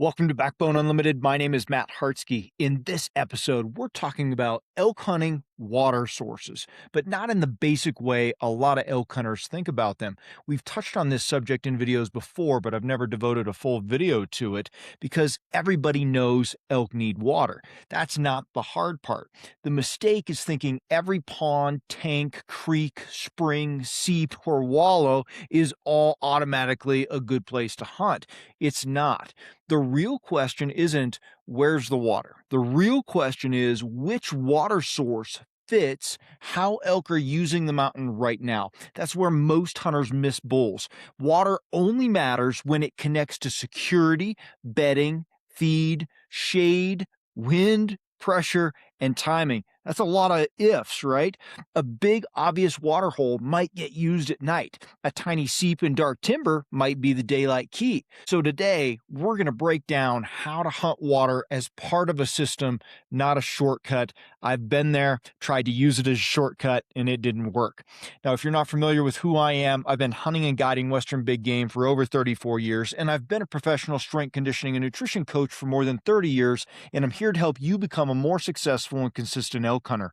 Welcome to Backbone Unlimited. My name is Matt Hartsky. In this episode, we're talking about elk hunting water sources, but not in the basic way a lot of elk hunters think about them. We've touched on this subject in videos before, but I've never devoted a full video to it because everybody knows elk need water. That's not the hard part. The mistake is thinking every pond, tank, creek, spring, seep, or wallow is all automatically a good place to hunt. It's not. The real question isn't where's the water? The real question is which water source fits how elk are using the mountain right now. That's where most hunters miss bulls. Water only matters when it connects to security, bedding, feed, shade, wind, pressure, and timing. That's a lot of ifs, right? A big, obvious water hole might get used at night. A tiny seep in dark timber might be the daylight key. So today, we're going to break down how to hunt water as part of a system, not a shortcut. I've been there, tried to use it as a shortcut, and it didn't work. Now, if you're not familiar with who I am, I've been hunting and guiding Western big game for over 34 years, and I've been a professional strength conditioning and nutrition coach for more than 30 years, and I'm here to help you become a more successful and consistent elk hunter.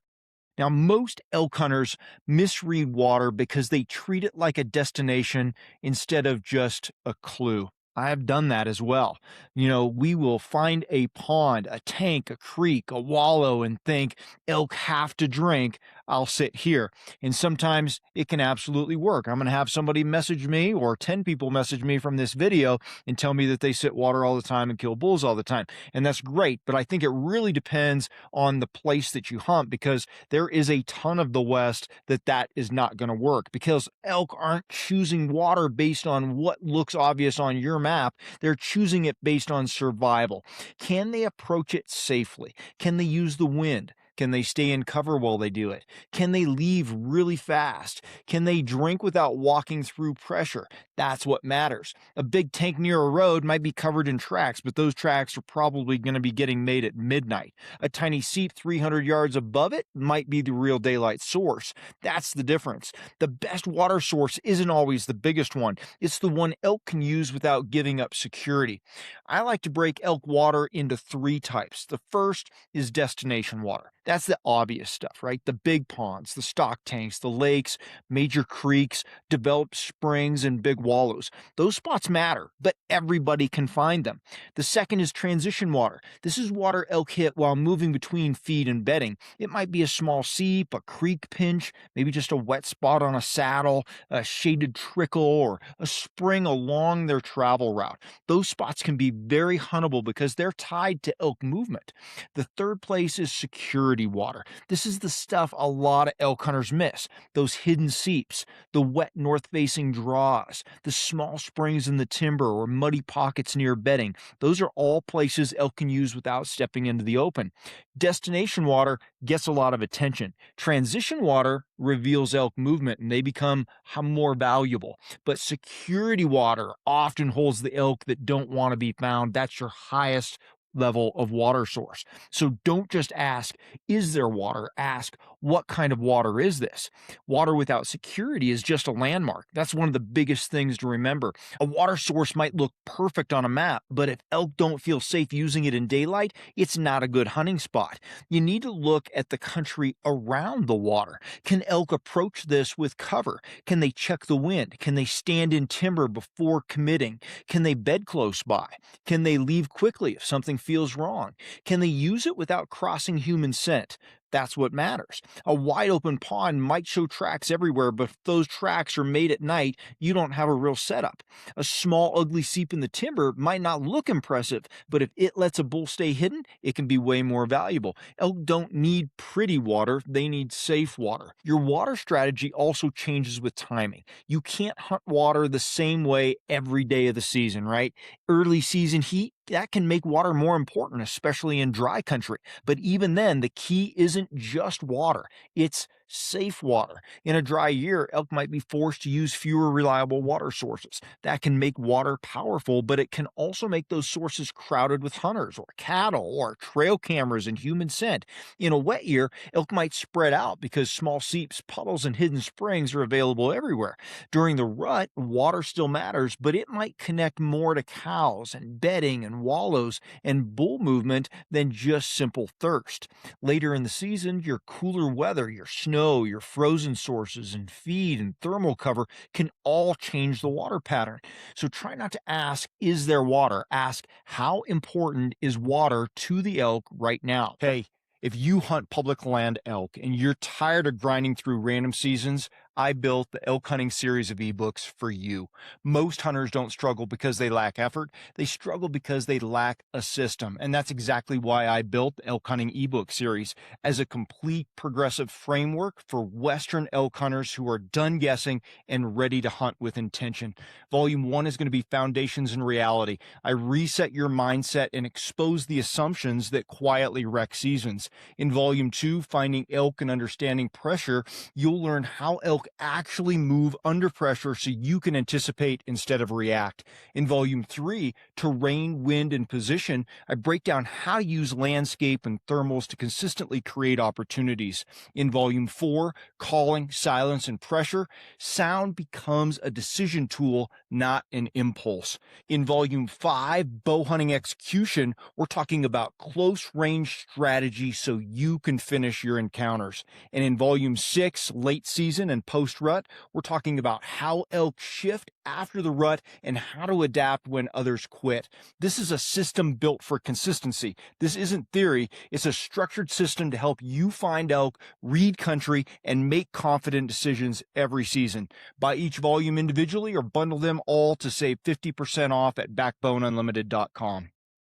Now, most elk hunters misread water because they treat it like a destination instead of just a clue. I have done that as well. We will find a pond, a tank, a creek, a wallow, and think elk have to drink. I'll sit here. And sometimes it can absolutely work. I'm going to have somebody message me or 10 people message me from this video and tell me that they sit water all the time and kill bulls all the time. And that's great. But I think it really depends on the place that you hunt because there is a ton of the West that is not going to work because elk aren't choosing water based on what looks obvious on your map. They're choosing it based on survival. Can they approach it safely? Can they use the wind? Can they stay in cover while they do it? Can they leave really fast? Can they drink without walking through pressure? That's what matters. A big tank near a road might be covered in tracks, but those tracks are probably going to be getting made at midnight. A tiny seep 300 yards above it might be the real daylight source. That's the difference. The best water source isn't always the biggest one. It's the one elk can use without giving up security. I like to break elk water into three types. The first is destination water. That's the obvious stuff, right? The big ponds, the stock tanks, the lakes, major creeks, developed springs, and big wallows. Those spots matter, but everybody can find them. The second is transition water. This is water elk hit while moving between feed and bedding. It might be a small seep, a creek pinch, maybe just a wet spot on a saddle, a shaded trickle, or a spring along their travel route. Those spots can be very huntable because they're tied to elk movement. The third place is security water. This is the stuff a lot of elk hunters miss. Those hidden seeps, the wet north-facing draws, the small springs in the timber or muddy pockets near bedding. Those are all places elk can use without stepping into the open. Destination water gets a lot of attention. Transition water reveals elk movement and they become more valuable. But security water often holds the elk that don't want to be found. That's your highest level of water source. So don't just ask, is there water? Ask, what kind of water is this? Water without security is just a landmark. That's one of the biggest things to remember. A water source might look perfect on a map, but if elk don't feel safe using it in daylight, it's not a good hunting spot. You need to look at the country around the water. Can elk approach this with cover? Can they check the wind? Can they stand in timber before committing? Can they bed close by? Can they leave quickly if something feels wrong? Can they use it without crossing human scent? That's what matters. A wide open pond might show tracks everywhere, but if those tracks are made at night, you don't have a real setup. A small ugly seep in the timber might not look impressive, but if it lets a bull stay hidden, it can be way more valuable. Elk don't need pretty water, they need safe water. Your water strategy also changes with timing. You can't hunt water the same way every day of the season, right? Early season heat, that can make water more important, especially in dry country. But even then, the key isn't just water, it's Safe water. In a dry year, elk might be forced to use fewer reliable water sources. That can make water powerful, but it can also make those sources crowded with hunters or cattle or trail cameras and human scent. In a wet year, elk might spread out because small seeps, puddles, and hidden springs are available everywhere. During the rut, water still matters, but it might connect more to cows and bedding and wallows and bull movement than just simple thirst. Later in the season, your cooler weather, your snow, your frozen sources, and feed and thermal cover can all change the water pattern. So try not to ask, is there water? Ask, how important is water to the elk right now? Hey, if you hunt public land elk and you're tired of grinding through random seasons, I built the Elk Hunting series of ebooks for you. Most hunters don't struggle because they lack effort. They struggle because they lack a system. And that's exactly why I built the Elk Hunting ebook series as a complete progressive framework for Western elk hunters who are done guessing and ready to hunt with intention. Volume 1 is going to be Foundations and Reality. I reset your mindset and expose the assumptions that quietly wreck seasons. In Volume 2, Finding Elk and Understanding Pressure, you'll learn how elk actually move under pressure so you can anticipate instead of react. In Volume 3, Terrain, Wind, and Position, I break down how to use landscape and thermals to consistently create opportunities. In Volume 4, Calling, Silence, and Pressure, sound becomes a decision tool, not an impulse. In Volume 5, Bow Hunting Execution, we're talking about close range strategy so you can finish your encounters. And in Volume 6, Late Season and Post Rut, we're talking about how elk shift after the rut and how to adapt when others quit. This is a system built for consistency. This isn't theory, it's a structured system to help you find elk, read country, and make confident decisions every season. Buy each volume individually or bundle them all to save 50% off at backboneunlimited.com.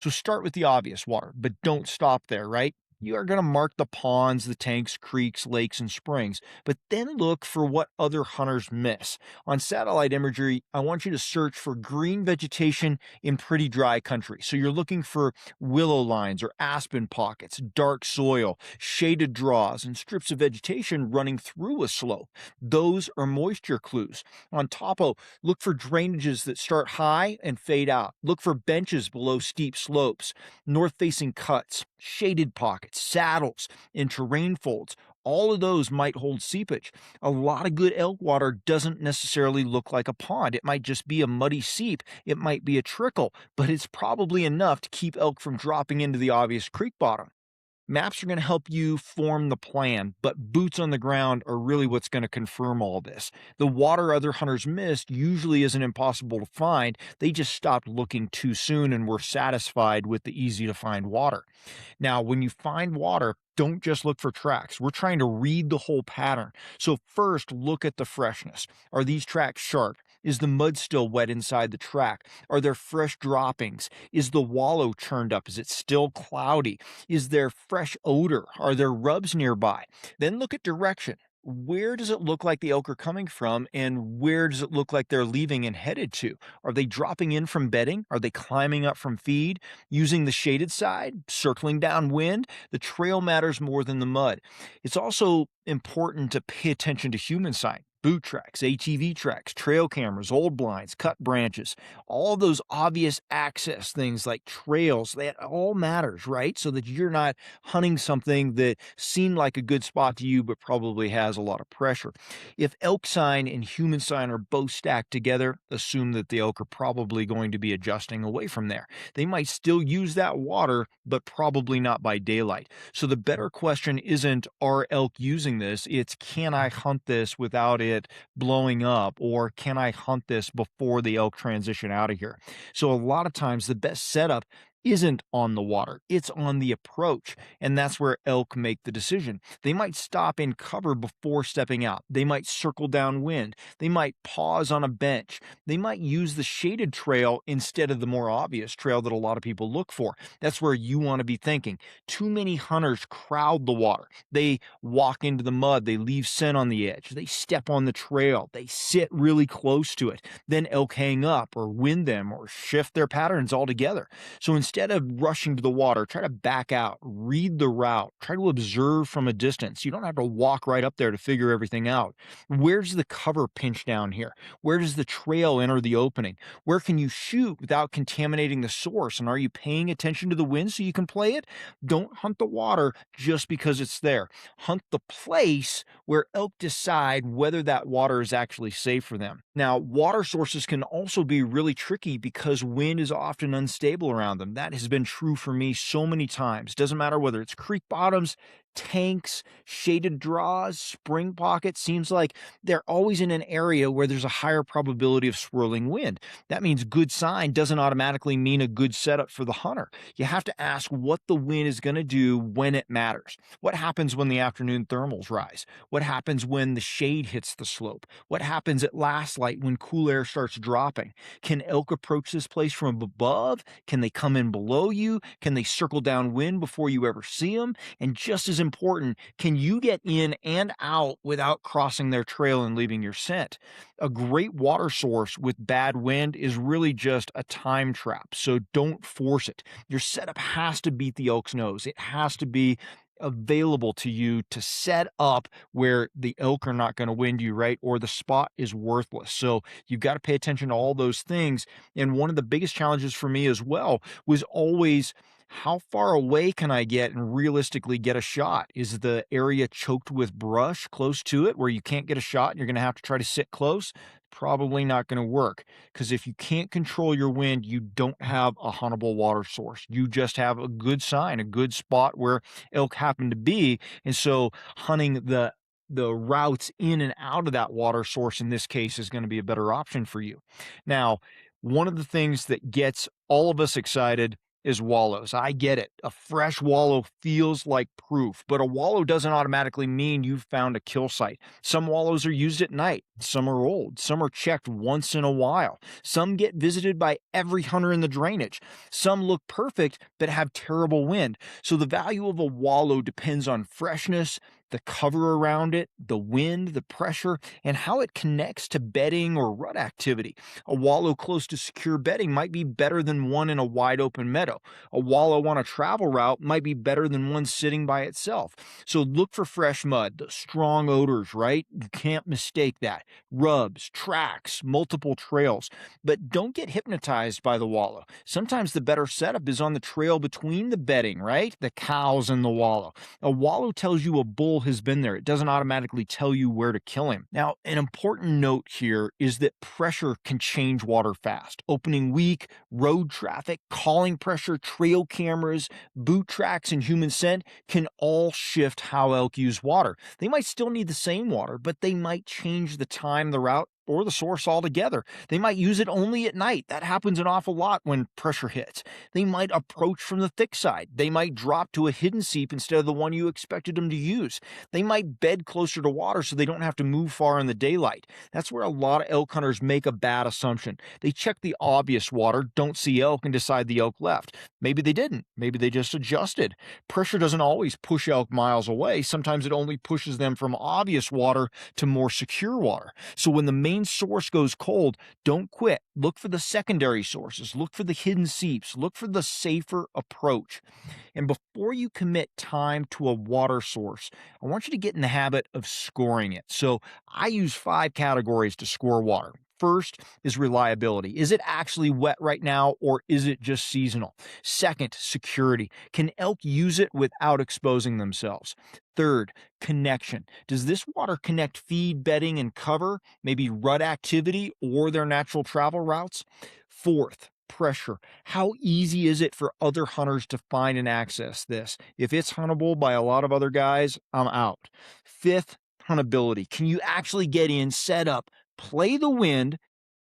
So start with the obvious water, but don't stop there, right? You are going to mark the ponds, the tanks, creeks, lakes, and springs, but then look for what other hunters miss. On satellite imagery, I want you to search for green vegetation in pretty dry country. So you're looking for willow lines or aspen pockets, dark soil, shaded draws, and strips of vegetation running through a slope. Those are moisture clues. On topo, look for drainages that start high and fade out. Look for benches below steep slopes, north-facing cuts, shaded pockets, saddles, and terrain folds. All of those might hold seepage. A lot of good elk water doesn't necessarily look like a pond. It might just be a muddy seep. It might be a trickle, but it's probably enough to keep elk from dropping into the obvious creek bottom. Maps are going to help you form the plan, but boots on the ground are really what's going to confirm all this. The water other hunters missed usually isn't impossible to find. They just stopped looking too soon and were satisfied with the easy to find water. Now, when you find water, don't just look for tracks. We're trying to read the whole pattern. So first, look at the freshness. Are these tracks sharp? Is the mud still wet inside the track? Are there fresh droppings? Is the wallow churned up? Is it still cloudy? Is there fresh odor? Are there rubs nearby? Then look at direction. Where does it look like the elk are coming from, and where does it look like they're leaving and headed to? Are they dropping in from bedding? Are they climbing up from feed? Using the shaded side? Circling downwind? The trail matters more than the mud. It's also important to pay attention to human sign. Boot tracks, ATV tracks, trail cameras, old blinds, cut branches, all those obvious access things like trails, that all matters, right? So that you're not hunting something that seemed like a good spot to you, but probably has a lot of pressure. If elk sign and human sign are both stacked together, assume that the elk are probably going to be adjusting away from there. They might still use that water, but probably not by daylight. So the better question isn't, are elk using this? It's, can I hunt this without it blowing up, or can I hunt this before the elk transition out of here? So a lot of times the best setup isn't on the water, it's on the approach. And that's where elk make the decision. They might stop in cover before stepping out. They might circle downwind. They might pause on a bench. They might use the shaded trail instead of the more obvious trail that a lot of people look for. That's where you want to be thinking. Too many hunters crowd the water. They walk into the mud. They leave scent on the edge. They step on the trail. They sit really close to it. Then elk hang up or wind them or shift their patterns altogether. So instead Instead of rushing to the water, try to back out, read the route, try to observe from a distance. You don't have to walk right up there to figure everything out. Where's the cover pinch down here? Where does the trail enter the opening? Where can you shoot without contaminating the source? And are you paying attention to the wind so you can play it? Don't hunt the water just because it's there. Hunt the place where elk decide whether that water is actually safe for them. Now, water sources can also be really tricky because wind is often unstable around them. That has been true for me so many times. Doesn't matter whether it's creek bottoms, tanks, shaded draws, spring pockets. Seems like they're always in an area where there's a higher probability of swirling wind. That means good sign doesn't automatically mean a good setup for the hunter. You have to ask what the wind is going to do when it matters. What happens when the afternoon thermals rise? What happens when the shade hits the slope? What happens at last light when cool air starts dropping? Can elk approach this place from above? Can they come in below you? Can they circle downwind before you ever see them? And just as important, can you get in and out without crossing their trail and leaving your scent? A great water source with bad wind is really just a time trap, so don't force it. Your setup has to beat the elk's nose. It has to be available to you to set up where the elk are not going to wind you, right? Or the spot is worthless. So you've got to pay attention to all those things. And one of the biggest challenges for me as well was always, how far away can I get and realistically get a shot? Is the area choked with brush close to it where you can't get a shot and you're going to have to try to sit close? Probably not going to work, because if you can't control your wind, you don't have a huntable water source. You just have a good sign, a good spot where elk happen to be. And so hunting the routes in and out of that water source in this case is going to be a better option for you. Now, one of the things that gets all of us excited is wallows. I get it. A fresh wallow feels like proof, but a wallow doesn't automatically mean you've found a kill site. Some wallows are used at night. Some are old. Some are checked once in a while. Some get visited by every hunter in the drainage. Some look perfect but have terrible wind. So the value of a wallow depends on freshness, the cover around it, the wind, the pressure, and how it connects to bedding or rut activity. A wallow close to secure bedding might be better than one in a wide open meadow. A wallow on a travel route might be better than one sitting by itself. So look for fresh mud, the strong odors, right? You can't mistake that. Rubs, tracks, multiple trails. But don't get hypnotized by the wallow. Sometimes the better setup is on the trail between the bedding, right? The cows and the wallow. A wallow tells you a bull has been there. It doesn't automatically tell you where to kill him. Now, an important note here is that pressure can change water fast. Opening week, road traffic, calling pressure, trail cameras, boot tracks, and human scent can all shift how elk use water. They might still need the same water, but they might change the time, the route, or the source altogether. They might use it only at night. That happens an awful lot when pressure hits. They might approach from the thick side. They might drop to a hidden seep instead of the one you expected them to use. They might bed closer to water so they don't have to move far in the daylight. That's where a lot of elk hunters make a bad assumption. They check the obvious water, don't see elk, and decide the elk left. Maybe they didn't. Maybe they just adjusted. Pressure doesn't always push elk miles away. Sometimes it only pushes them from obvious water to more secure water. So when the main source goes cold, don't quit. Look for the secondary sources. Look for the hidden seeps. Look for the safer approach. And before you commit time to a water source, I want you to get in the habit of scoring it. So I use 5 categories to score water. First is reliability. Is it actually wet right now, or is it just seasonal? Second, security. Can elk use it without exposing themselves? Third, connection. Does this water connect feed, bedding, and cover, maybe rut activity or their natural travel routes? Fourth, pressure. How easy is it for other hunters to find and access this? If it's huntable by a lot of other guys, I'm out. Fifth, huntability. Can you actually get in, set up, play the wind,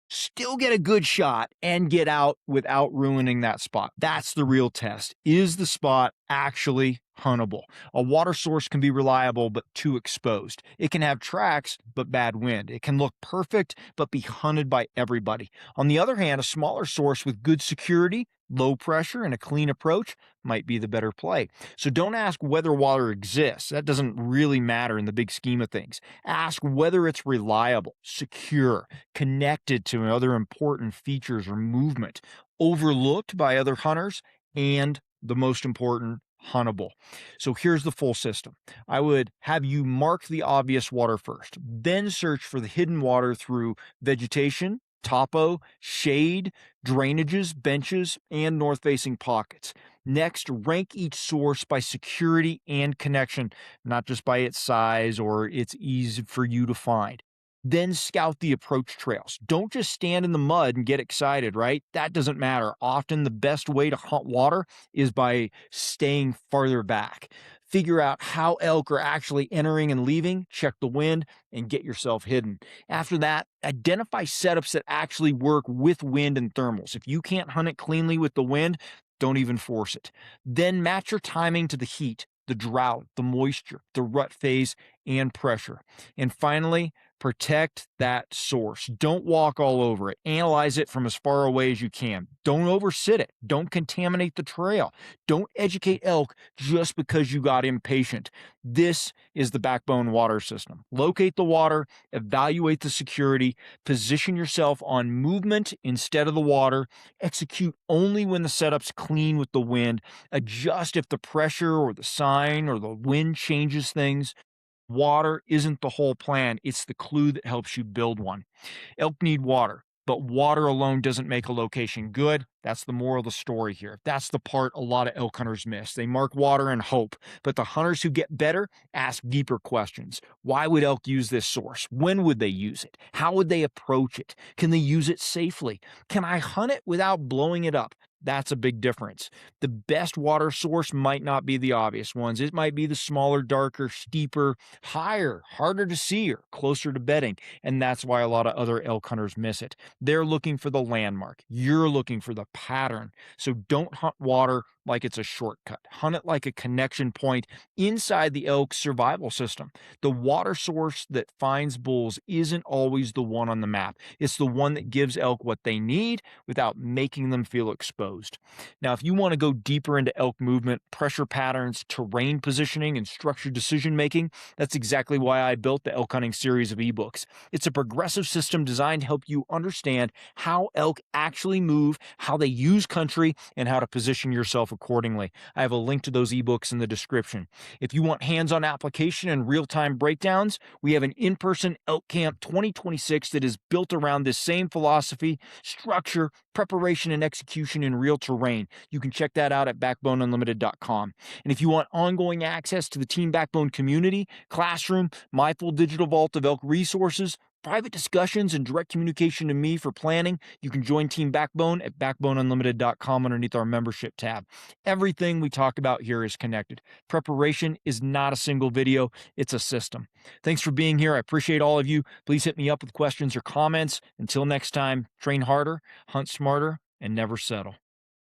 still get a good shot, and get out without ruining that spot? That's the real test. Is the spot actually huntable? A water source can be reliable but too exposed. It can have tracks but bad wind. It can look perfect but be hunted by everybody. On the other hand, a smaller source with good security, low pressure, and a clean approach might be the better play. So don't ask whether water exists. That doesn't really matter in the big scheme of things. Ask whether it's reliable, secure, connected to other important features or movement, overlooked by other hunters, and the most important, huntable. So here's the full system. I would have you mark the obvious water first, then search for the hidden water through vegetation, topo, shade, drainages, benches, and north facing pockets. Next, rank each source by security and connection, not just by its size or its ease for you to find. Then scout the approach trails. Don't just stand in the mud and get excited, right? That doesn't matter. Often the best way to hunt water is by staying farther back. Figure out how elk are actually entering and leaving, check the wind, and get yourself hidden. After that, identify setups that actually work with wind and thermals. If you can't hunt it cleanly with the wind, don't even force it. Then match your timing to the heat, the drought, the moisture, the rut phase, and pressure. And finally, protect that source. Don't walk all over it. Analyze it from as far away as you can. Don't oversit it. Don't contaminate the trail. Don't educate elk just because you got impatient. This is the backbone water system. Locate the water, evaluate the security, position yourself on movement instead of the water, execute only when the setup's clean with the wind, adjust if the pressure or the sign or the wind changes things. Water isn't the whole plan, it's the clue that helps you build one. Elk need water, but water alone doesn't make a location good. That's the moral of the story here. That's the part a lot of elk hunters miss. They mark water and hope, but the hunters who get better ask deeper questions. Why would elk use this source? When would they use it? How would they approach it? Can they use it safely? Can I hunt it without blowing it up? That's a big difference. The best water source might not be the obvious ones. It might be the smaller, darker, steeper, higher, harder to see, or closer to bedding. And that's why a lot of other elk hunters miss it. They're looking for the landmark. You're looking for the pattern. So don't hunt water like it's a shortcut. Hunt it like a connection point inside the elk survival system. The water source that finds bulls isn't always the one on the map. It's the one that gives elk what they need without making them feel exposed. Now, if you want to go deeper into elk movement, pressure patterns, terrain positioning, and structured decision making, that's exactly why I built the elk hunting series of ebooks. It's a progressive system designed to help you understand how elk actually move, how they use country, and how to position yourself accordingly. I have a link to those ebooks in the description. If you want hands-on application and real-time breakdowns, we have an in-person Elk Camp 2026 that is built around this same philosophy, structure, preparation, and execution in real terrain. You can check that out at backboneunlimited.com. And if you want ongoing access to the Team Backbone community, classroom, my full digital vault of elk resources, private discussions, and direct communication to me for planning, you can join Team Backbone at backboneunlimited.com underneath our membership tab. Everything we talk about here is connected. Preparation is not a single video, it's a system. Thanks for being here. I appreciate all of you. Please hit me up with questions or comments. Until next time, train harder, hunt smarter, and never settle.